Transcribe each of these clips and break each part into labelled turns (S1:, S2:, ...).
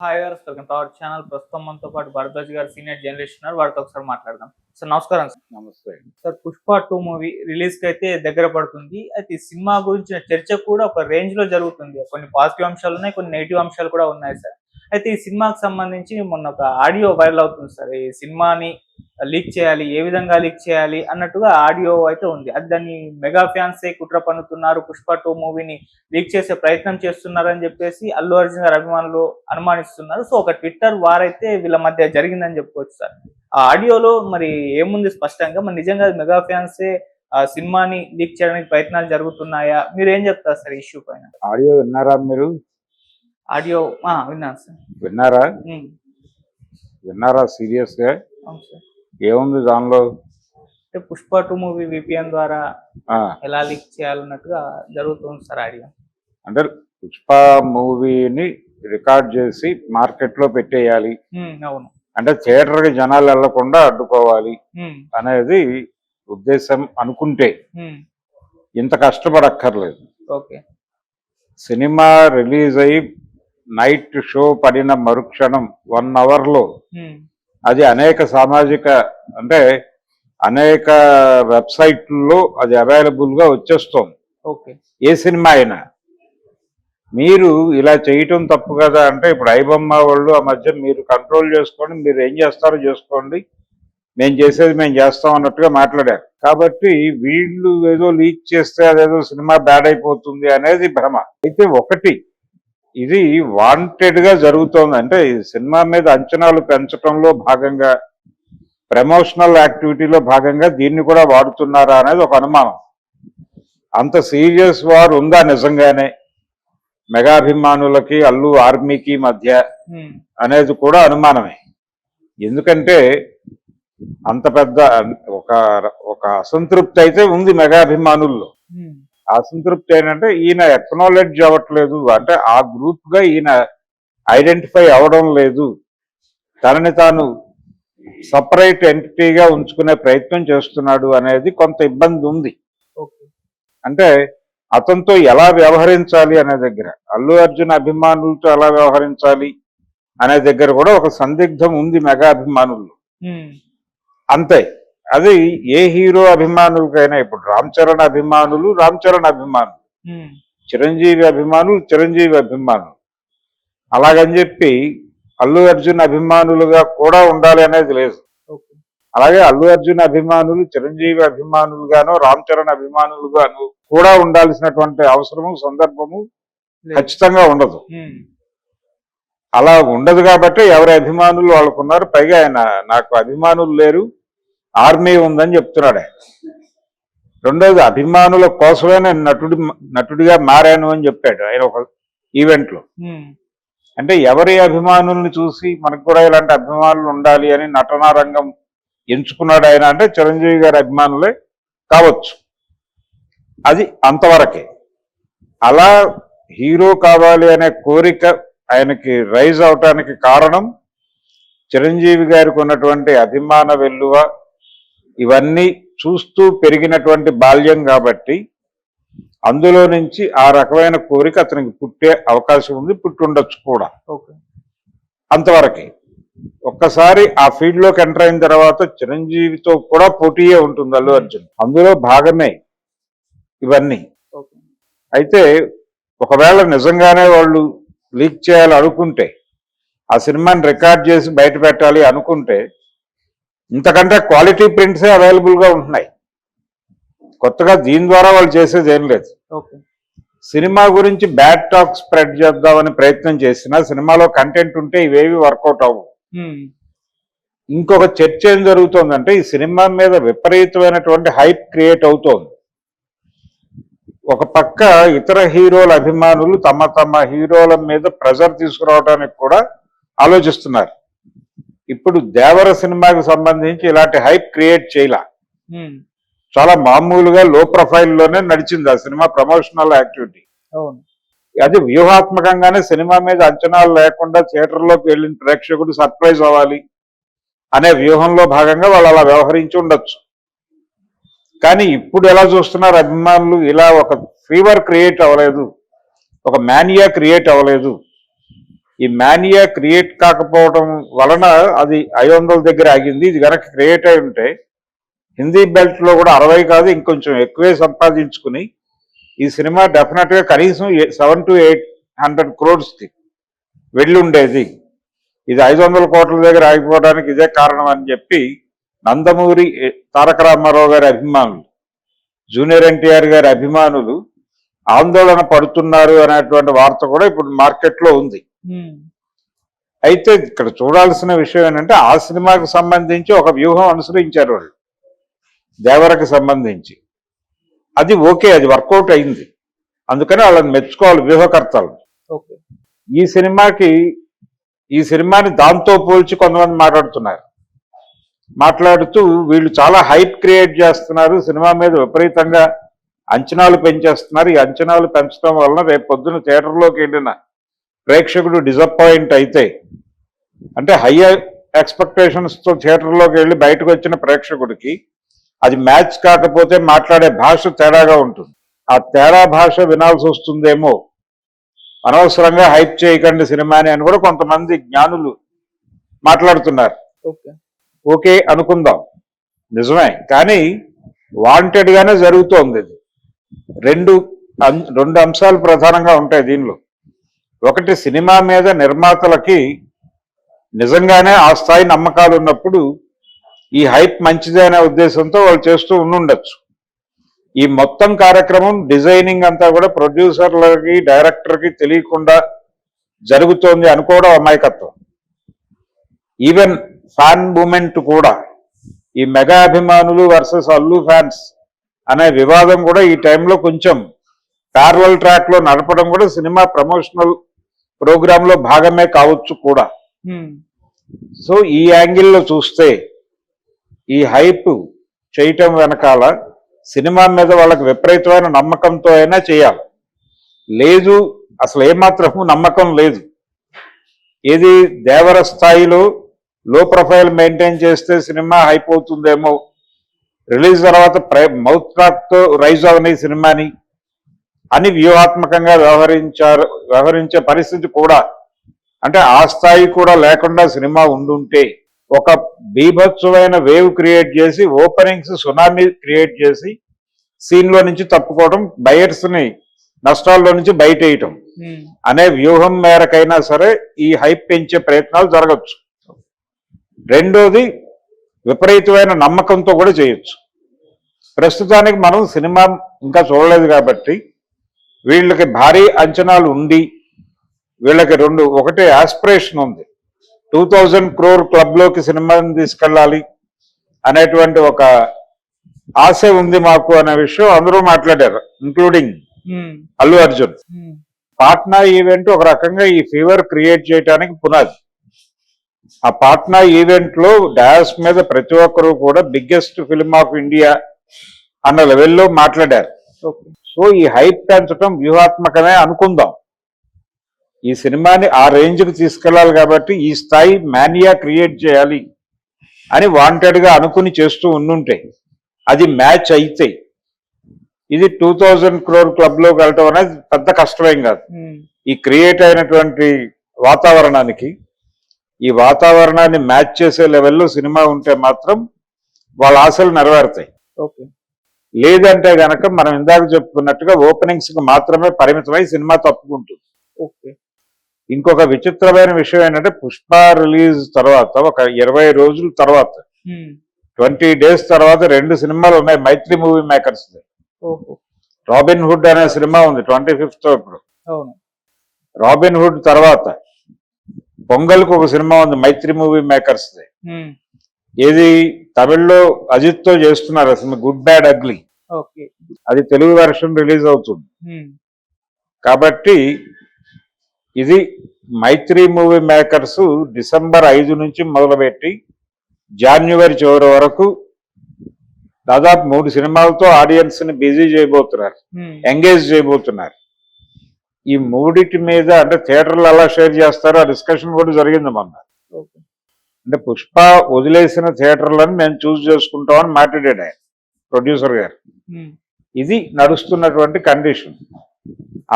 S1: Hi గారు, welcome to our channel. ప్రస్తుతం మనతో పాటు భరద్వాజ్ గారు సీనియర్ జర్నలిస్ట్ ఉన్నారు. వారితో ఒకసారి మాట్లాడదాం. సార్ నమస్కారం. సార్
S2: నమస్తే.
S1: సార్, పుష్ప 2 మూవీ రిలీజ్ కి అయితే దగ్గర పడుతుంది. అయితే ఈ సినిమా గురించిన చర్చ కూడా ఒక రేంజ్ లో జరుగుతుంది. కొన్ని పాజిటివ్ అంశాలు ఉన్నాయి, కొన్ని నెగిటివ్ అంశాలు కూడా ఉన్నాయి సార్. అయితే ఈ సినిమాకి సంబంధించి మొన్న ఒక ఆడియో వైరల్ అవుతుంది సార్. ఈ సినిమాని లీక్ చేయాలి, ఏ విధంగా లీక్ చేయాలి అన్నట్టుగా ఆడియో అయితే ఉంది. అది దాన్ని మెగా ఫ్యాన్సే కుట్ర పన్నుతున్నారు, పుష్ప 2 మూవీని లీక్ చేసే ప్రయత్నం చేస్తున్నారని చెప్పేసి అల్లు అర్జున్ గారి అభిమానులు అనుమానిస్తున్నారు. సో ఒక ట్విట్టర్ వారైతే వీళ్ళ మధ్య జరిగిందని చెప్పుకోవచ్చు సార్. ఆ ఆడియోలో మరి ఏముంది స్పష్టంగా? మరి నిజంగా మెగా ఫ్యాన్సే ఆ సినిమాని లీక్ చేయడానికి ప్రయత్నాలు జరుగుతున్నాయా? మీరు ఏం చెప్తారు సార్ ఇష్యూ పైన?
S2: ఆడియో విన్నారా మీరు?
S1: ఆడియో విన్నాను సార్.
S2: విన్నారా?
S1: ఉమ్,
S2: విన్నారా సీరియస్ గా?
S1: అవును సార్.
S2: ఏముంది దానిలో?
S1: అంటే పుష్ప 2 మూవీ విపిఎన్ ద్వారా
S2: ఆ,
S1: ఎలా లీక్ చేయాలన్నట్టుగా జరుగుతుంది సార్ ఆడియో.
S2: అంటే పుష్ప మూవీని రికార్డ్ చేసి మార్కెట్ లో పెట్టేయాలి,
S1: అవును.
S2: అంటే థియేటర్ కి జనాలు వెళ్లకుండా అడ్డుకోవాలి
S1: ఉమ్,
S2: అనేది ఉద్దేశం అనుకుంటే
S1: ఉమ్,
S2: ఇంత కష్టపడక్కర్లేదు.
S1: ఓకే.
S2: సినిమా రిలీజ్ అయ్యి నైట్ షో పడిన మరుక్షణం 1 అవర్ లో
S1: ఉమ్,
S2: అది అనేక సామాజిక అంటే అనేక వెబ్సైట్లలో అది అవైలబుల్ గా వచ్చేస్తోంది.
S1: ఓకే.
S2: ఏ సినిమా అయినా మీరు ఇలా చేయటం తప్పు కదా అంటే, ఇప్పుడు ఐబొమ్మ వాళ్ళు ఆ మధ్య మీరు కంట్రోల్ చేసుకోండి, మీరు ఏం చేస్తారో చేసుకోండి, మేము చేసేది మేము చేస్తాం అన్నట్టుగా మాట్లాడారు. కాబట్టి వీళ్ళు ఏదో లీక్ చేస్తే అదేదో సినిమా బ్యాడ్ అయిపోతుంది అనేది భ్రమ. అయితే ఒకటి, ఇది వాంటెడ్ గా జరుగుతోంది. అంటే ఈ సినిమా మీద అంచనాలు పెంచడంలో భాగంగా, ప్రమోషనల్ యాక్టివిటీలో భాగంగా దీన్ని కూడా వాడుతున్నారా అనేది ఒక అనుమానం. అంత సీరియస్ వార్ ఉందా నిజంగానే మెగాభిమానులకి అల్లు ఆర్మీకి మధ్య అనేది కూడా అనుమానమే. ఎందుకంటే అంత పెద్ద ఒక ఒక అసంతృప్తి అయితే ఉంది మెగాభిమానుల్లో. అసంతృప్తి ఏంటంటే ఈయన ఎక్నాలెడ్జ్ అవ్వట్లేదు, అంటే ఆ గ్రూప్ గా ఈయన ఐడెంటిఫై అవడం లేదు, తనని తాను సపరేట్ ఎంటిటీగా ఉంచుకునే ప్రయత్నం చేస్తున్నాడు అనేది కొంత ఇబ్బంది ఉంది. అంటే అతనితో ఎలా వ్యవహరించాలి అనే దగ్గర, అల్లు అర్జున్ అభిమానులతో ఎలా వ్యవహరించాలి అనే దగ్గర కూడా ఒక సందిగ్ధం ఉంది మెగా అభిమానుల్లో. అంతే. అది ఏ హీరో అభిమానులకైనా, ఇప్పుడు రామ్ చరణ్ అభిమానులు రామ్ చరణ్ అభిమానులు, చిరంజీవి అభిమానులు చిరంజీవి అభిమానులు, అలాగని చెప్పి అల్లు అర్జున్ అభిమానులుగా కూడా ఉండాలి అనేది లేదు. అలాగే అల్లు అర్జున్ అభిమానులు చిరంజీవి అభిమానులుగానో రామ్ చరణ్ అభిమానులుగాను కూడా ఉండాల్సినటువంటి అవసరము సందర్భము ఖచ్చితంగా ఉండదు. అలా ఉండదు కాబట్టి ఎవరి అభిమానులు వాళ్ళకున్నారు. పైగా ఆయన నాకు అభిమానులు లేరు, ఆర్మీ ఉందని చెప్తున్నాడు ఆయన. రెండోది, అభిమానుల కోసమే నేను నటుడిగా మారాను అని చెప్పాడు ఆయన ఒక ఈవెంట్ లో. అంటే ఎవరి అభిమానుల్ని చూసి మనకు కూడా ఇలాంటి అభిమానులు ఉండాలి అని నటనా రంగం ఎంచుకున్నాడు ఆయన అంటే చిరంజీవి గారి అభిమానులే కావచ్చు. అది అంతవరకే. అలా హీరో కావాలి అనే కోరిక ఆయనకి రైజ్ అవటానికి కారణం చిరంజీవి గారికి ఉన్నటువంటి అభిమాన వెల్లువ, ఇవన్నీ చూస్తూ పెరిగినటువంటి బాల్యం కాబట్టి అందులో నుంచి ఆ రకమైన కోరిక అతనికి పుట్టే అవకాశం ఉంది, పుట్టుండొచ్చు కూడా. అంతవరకే. ఒక్కసారి ఆ ఫీల్డ్ లోకి ఎంటర్ అయిన తర్వాత చిరంజీవితో కూడా పోటీయే ఉంటుంది అల్లు అర్జున్, అందులో భాగమే ఇవన్నీ. అయితే ఒకవేళ నిజంగానే వాళ్ళు లీక్ చేయాలి అనుకుంటే, ఆ సినిమాని రికార్డ్ చేసి బయట పెట్టాలి అనుకుంటే, ఇంతకంటే క్వాలిటీ ప్రింట్సే అవైలబుల్ గా ఉంటున్నాయి. కొత్తగా దీని ద్వారా వాళ్ళు చేసేది ఏం లేదు. సినిమా గురించి బ్యాడ్ టాక్ స్ప్రెడ్ చేద్దామని ప్రయత్నం చేసినా సినిమాలో కంటెంట్ ఉంటే ఇవేవి వర్కౌట్ అవ్వవు. ఇంకొక చర్చ ఏం జరుగుతోందంటే, ఈ సినిమా మీద విపరీతమైనటువంటి హైప్ క్రియేట్ అవుతోంది. ఒక పక్క ఇతర హీరోల అభిమానులు తమ తమ హీరోల మీద ప్రెజర్ తీసుకురావడానికి కూడా ఆలోచిస్తున్నారు. ఇప్పుడు దేవర సినిమాకి సంబంధించి ఇలాంటి హైప్ క్రియేట్ చేయలా, చాలా మామూలుగా లో ప్రొఫైల్లోనే నడిచింది ఆ సినిమా ప్రమోషనల్ యాక్టివిటీ. అది వ్యూహాత్మకంగానే సినిమా మీద అంచనాలు లేకుండా థియేటర్లోకి వెళ్ళిన ప్రేక్షకుడు సర్ప్రైజ్ అవ్వాలి అనే వ్యూహంలో భాగంగా వాళ్ళు అలా వ్యవహరించి ఉండొచ్చు. కానీ ఇప్పుడు ఎలా చూస్తున్నారు అభిమానులు, ఇలా ఒక ఫీవర్ క్రియేట్ అవ్వలేదు, ఒక మానియా క్రియేట్ అవ్వలేదు. ఈ మానియా క్రియేట్ కాకపోవడం వలన అది 500 దగ్గర ఆగింది. ఇది కనుక క్రియేట్ అయి ఉంటే హిందీ బెల్ట్ లో కూడా 60 కాదు ఇంకొంచెం ఎక్కువే సంపాదించుకుని ఈ సినిమా డెఫినెట్ గా కనీసం 700 to 800 crores వెళ్ళి ఉండేది. ఇది 500 కోట్ల దగ్గర ఆగిపోవడానికి ఇదే కారణం అని చెప్పి నందమూరి తారక రామారావు గారి అభిమానులు, జూనియర్ ఎన్టీఆర్ గారి అభిమానులు ఆందోళన పడుతున్నారు అనేటువంటి వార్త కూడా ఇప్పుడు మార్కెట్లో ఉంది. అయితే ఇక్కడ చూడాల్సిన విషయం ఏంటంటే ఆ సినిమాకు సంబంధించి ఒక వ్యూహం అనుసరించారు వాళ్ళు దేవరకు సంబంధించి. అది ఓకే, అది వర్కౌట్ అయింది. అందుకని వాళ్ళని మెచ్చుకోవాలి వ్యూహకర్తలు. ఈ సినిమాని దాంతో పోల్చి కొంతమంది మాట్లాడుతూ వీళ్ళు చాలా హైప్ క్రియేట్ చేస్తున్నారు, సినిమా మీద విపరీతంగా అంచనాలు పెంచేస్తున్నారు. ఈ అంచనాలు పెంచడం వలన రేపు పొద్దున థియేటర్లోకి వెళ్ళిన ప్రేక్షకుడు డిసప్పాయింట్ అయితే, అంటే హై ఎక్స్పెక్టేషన్స్తో థియేటర్లోకి వెళ్ళి బయటకు వచ్చిన ప్రేక్షకుడికి అది మ్యాచ్ కాకపోతే మాట్లాడే భాష తేడాగా ఉంటుంది. ఆ తేడా భాష వినాల్సి వస్తుందేమో, అనవసరంగా హైప్ చేయకండి సినిమాని అని కూడా కొంతమంది జ్ఞానులు మాట్లాడుతున్నారు. ఓకే అనుకుందాం, నిజమే. కానీ వాంటెడ్ గానే జరుగుతోంది. ఇది రెండు అంశాలు ప్రధానంగా ఉంటాయి దీనిలో. ఒకటి, సినిమా మీద నిర్మాతలకి నిజంగానే ఆ స్థాయి నమ్మకాలు ఉన్నప్పుడు ఈ హైప్ మంచిదే అనే ఉద్దేశంతో వాళ్ళు చేస్తూ ఉండొచ్చు. ఈ మొత్తం కార్యక్రమం డిజైనింగ్ అంతా కూడా ప్రొడ్యూసర్లకి డైరెక్టర్కి తెలియకుండా జరుగుతోంది అనుకోవడం అమాయకత్వం. ఈవెన్ ఫ్యాన్ మూమెంట్ కూడా, ఈ మెగా అభిమానులు వర్సెస్ అల్లు ఫ్యాన్స్ అనే వివాదం కూడా ఈ టైంలో కొంచెం ప్యారలల్ ట్రాక్ లో నడపడం కూడా సినిమా ప్రమోషనల్ ప్రోగ్రామ్ లో భాగమే కావచ్చు కూడా. సో ఈ యాంగిల్లో చూస్తే ఈ హైప్ చేయటం వెనకాల సినిమా మీద వాళ్ళకి విపరీతమైన నమ్మకంతో అయినా చేయాలి. లేదు, అసలు ఏమాత్రము నమ్మకం లేదు. ఏది దేవర స్థాయిలో లో ప్రొఫైల్ మెయింటైన్ చేస్తే సినిమా హైప్ అవుతుందేమో, రిలీజ్ తర్వాత మౌత్ టాక్ తో రైజ్ అవని సినిమాని అని వ్యూహాత్మకంగా వ్యవహరించే పరిస్థితి కూడా, అంటే ఆ స్థాయి కూడా లేకుండా సినిమా ఉండుంటే ఒక బీభత్సమైన వేవ్ క్రియేట్ చేసి, ఓపెనింగ్స్ సునామీ క్రియేట్ చేసి సీన్ లో నుంచి తప్పుకోవడం, బయర్స్ ని నష్టాల్లో నుంచి బయటేయటం అనే వ్యూహం మేరకైనా సరే ఈ హైప్ పెంచే ప్రయత్నాలు జరగచ్చు. రెండోది, విపరీతమైన నమ్మకంతో కూడా చేయొచ్చు. ప్రస్తుతానికి మనం సినిమా ఇంకా చూడలేదు కాబట్టి వీళ్ళకి భారీ అంచనాలు ఉండి, వీళ్ళకి ఒకటి ఆస్పిరేషన్ ఉంది, 2000 crore క్లబ్లోకి సినిమాని తీసుకెళ్ళాలి అనేటువంటి ఒక ఆశ ఉంది మాకు అనే విషయం అందరూ మాట్లాడారు, ఇంక్లూడింగ్ అల్లు అర్జున్. పాట్నా ఈవెంట్ ఒక రకంగా ఈ ఫీవర్ క్రియేట్ చేయడానికి పునాది. ఆ పాట్నా ఈవెంట్ లో డాస్ మీద ప్రతి ఒక్కరూ కూడా బిగ్గెస్ట్ ఫిల్మ్ ఆఫ్ ఇండియా అన్న లెవెల్లో మాట్లాడారు. సో ఈ హైప్ పెంచడం వ్యూహాత్మకమే అనుకుందాం. ఈ సినిమాని ఆ రేంజ్కి తీసుకెళ్లాలి కాబట్టి ఈ స్థాయి మానియా క్రియేట్ చేయాలి అని వాంటెడ్ గా అనుకుని చేస్తూ ఉండుంటే, అది మ్యాచ్ అయితే ఇది 2000 crore క్లబ్లోకి వెళ్ళటం అనేది పెద్ద కష్టమేం కాదు. ఈ క్రియేట్ అయినటువంటి వాతావరణానికి, ఈ వాతావరణాన్ని మ్యాచ్ చేసే లెవెల్లో సినిమా ఉంటే మాత్రం వాళ్ళ ఆశలు నెరవేరుతాయి. లేదంటే గనక మనం ఇందాక చెప్పుకున్నట్టుగా ఓపెనింగ్స్ కి మాత్రమే పరిమితమై సినిమా తప్పుకుంటుంది. ఇంకొక విచిత్రమైన విషయం ఏంటంటే, పుష్ప రిలీజ్ తర్వాత ఒక 20 రోజుల తర్వాత 20 days తర్వాత 2 సినిమాలు ఉన్నాయి మైత్రి మూవీ మేకర్స్. రాబిన్ హుడ్ అనే సినిమా ఉంది 25th ఇప్పుడు. రాబిన్ హుడ్ తర్వాత పొంగల్కి ఒక సినిమా ఉంది మైత్రి మూవీ మేకర్స్. ఏది తమిళ్లో అజిత్ తో చేస్తున్నారు అసలు, గుడ్ బ్యాడ్ అగ్లీ. అది తెలుగు వెర్షన్ రిలీజ్ అవుతుంది. కాబట్టి ఇది మైత్రి మూవీ మేకర్స్ డిసెంబర్ 5 నుంచి మొదలుపెట్టి జాన్యువరి చివరి వరకు దాదాపు 3 సినిమాలతో ఆడియన్స్ ని బిజీ చేయబోతున్నారు, ఎంగేజ్ చేయబోతున్నారు. ఈ మూడిటి మీద అంటే థియేటర్లు ఎలా షేర్ చేస్తారో ఆ డిస్కషన్ కూడా జరిగింది మొన్న. అంటే పుష్ప వదిలేసిన థియేటర్లను మేము చూస్ చేసుకుంటామని మాట్లాడాడు ఆయన, ప్రొడ్యూసర్ గారు. ఇది నడుస్తున్నటువంటి కండిషన్.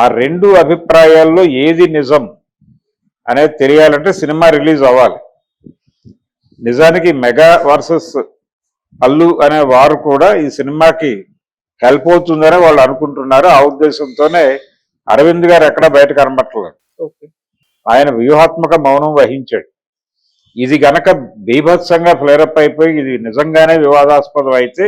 S2: ఆ 2 అభిప్రాయాల్లో ఏది నిజం అనేది తెలియాలంటే సినిమా రిలీజ్ అవ్వాలి. నిజానికి మెగా వర్సెస్ అల్లు అనే వారు కూడా ఈ సినిమాకి హెల్ప్ అవుతుందని వాళ్ళు అనుకుంటున్నారు. ఆ ఉద్దేశంతోనే అరవింద్ గారు ఎక్కడ బయట కనబట్టలేదు.
S1: ఓకే.
S2: ఆయన వ్యూహాత్మక మౌనం వహించాడు. ఇది గనక బీభత్సంగా ఫ్లేరప్ అయిపోయి ఇది నిజంగానే వివాదాస్పదం అయితే